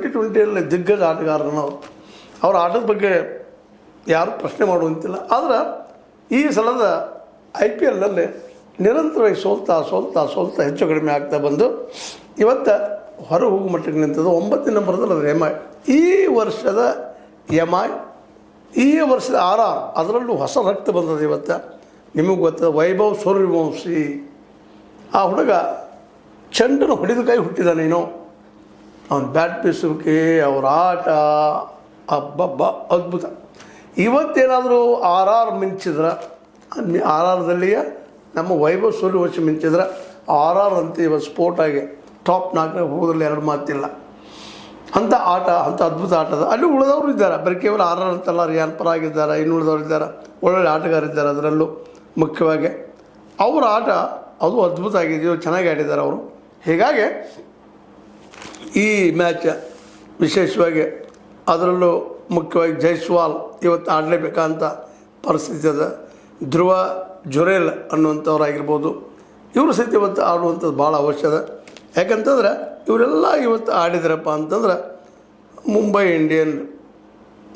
2020ಯಲ್ಲಿ ದಿಗ್ಗಜ ಆಟಗಾರನ ಅವ್ರ ಆಟದ ಬಗ್ಗೆ ಯಾರು ಪ್ರಶ್ನೆ ಮಾಡುವಂತಿಲ್ಲ. ಆದರೆ ಈ ಸಲದ IPLನಲ್ಲಿ ನಿರಂತರವಾಗಿ ಸೋಲ್ತಾ ಹೆಚ್ಚು ಕಡಿಮೆ ಆಗ್ತಾ ಬಂದು ಇವತ್ತು ಹೊರ ಹೋಗುವ ಮಟ್ಟಿಗೆ ನಿಂತದ್ದು. 9ನೇ ನಂಬರ್ದಲ್ಲಿ ಅದು MI. ಈ ವರ್ಷದ MI, ಈ ವರ್ಷದ RR, ಅದರಲ್ಲೂ ಹೊಸ ರಕ್ತ ಬಂದದ್ದು. ಇವತ್ತು ನಿಮಗೆ ಗೊತ್ತದ ವೈಭವ್ ಸೂರ್ಯವಂಶಿ, ಆ ಹುಡುಗ ಚೆಂಡನ್ನು ಹೊಡೆದು ಕೈ ಹುಟ್ಟಿದಾನೇನೋ. ಅವನ ಬ್ಯಾಟ್ ಬೀಸೋಕೆ, ಅವ್ರ ಆಟ ಅಬ್ಬಬ್ಬ ಅದ್ಭುತ. ಇವತ್ತೇನಾದರೂ RR ಮಿಂಚಿದ್ರೆ, RRದಲ್ಲಿಯೇ ನಮ್ಮ ವೈಭವ್ ಸೂರ್ಯವಂಶಿ ಮಿಂಚಿದ್ರೆ RR ಅಂತ ಇವತ್ತು ಸ್ಪೋರ್ಟ್ ಆಗಿ ಟಾಪ್ 4 ಹೋಗೋದ್ರಲ್ಲಿ ಎರಡು ಮಾತಿಲ್ಲ. ಅಂಥ ಆಟ, ಅಂಥ ಅದ್ಭುತ ಆಟದ ಅಲ್ಲಿ ಉಳಿದವರು ಇದ್ದಾರೆ. ಬರೀ ಕೇವಲ RR ಅಂತಲ್ಲ, ರಿಯಾನ್ ಪರಾಗ್ ಇದ್ದಾರೆ, ಇನ್ನುಳಿದವರು ಇದ್ದಾರೆ, ಒಳ್ಳೊಳ್ಳೆ ಆಟಗಾರಿದ್ದಾರೆ. ಅದರಲ್ಲೂ ಮುಖ್ಯವಾಗಿ ಅವರ ಆಟ ಅದು ಅದ್ಭುತ ಆಗಿದೆಯೋ, ಚೆನ್ನಾಗಿ ಆಡಿದ್ದಾರೆ ಅವರು. ಹೀಗಾಗಿ ಈ ಮ್ಯಾಚ್ ವಿಶೇಷವಾಗಿ ಅದರಲ್ಲೂ ಮುಖ್ಯವಾಗಿ ಜೈಸ್ವಾಲ್ ಇವತ್ತು ಆಡಲೇಬೇಕಂತ ಪರಿಸ್ಥಿತಿ ಅದ. ಧ್ರುವ ಜುರೇಲ್ ಅನ್ನುವಂಥವ್ರಾಗಿರ್ಬೋದು, ಇವರು ಸಹಿತ ಇವತ್ತು ಆಡುವಂಥದ್ದು ಭಾಳ ಅವಶ್ಯದ. ಯಾಕಂತಂದ್ರೆ ಇವರೆಲ್ಲ ಇವತ್ತು ಆಡಿದ್ರಪ್ಪ ಅಂತಂದ್ರೆ ಮುಂಬೈ ಇಂಡಿಯನ್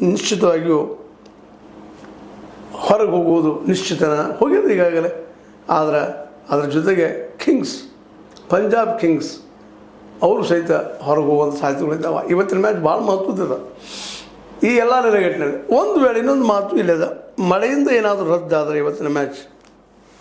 ನಿಶ್ಚಿತವಾಗಿಯೂ ಹೊರಗೆ ಹೋಗುವುದು ನಿಶ್ಚಿತನ ಹೋಗಿದ್ದು ಈಗಾಗಲೇ. ಆದರೆ ಅದರ ಜೊತೆಗೆ ಕಿಂಗ್ಸ್, ಪಂಜಾಬ್ ಕಿಂಗ್ಸ್ ಅವರು ಸಹಿತ ಹೊರಗೆ ಹೋಗುವಂಥ ಸಾಧ್ಯತೆಗಳಿದ್ದಾವೆ. ಇವತ್ತಿನ ಮ್ಯಾಚ್ ಭಾಳ ಮಹತ್ವದ. ಈ ಎಲ್ಲ ನೆಲೆಗಟ್ಟಿನಲ್ಲಿ ಒಂದು ವೇಳೆ ಇನ್ನೊಂದು ಮಾತು ಇಲ್ಲದ, ಮಳೆಯಿಂದ ಏನಾದರೂ ರದ್ದಾದರೆ ಇವತ್ತಿನ ಮ್ಯಾಚ್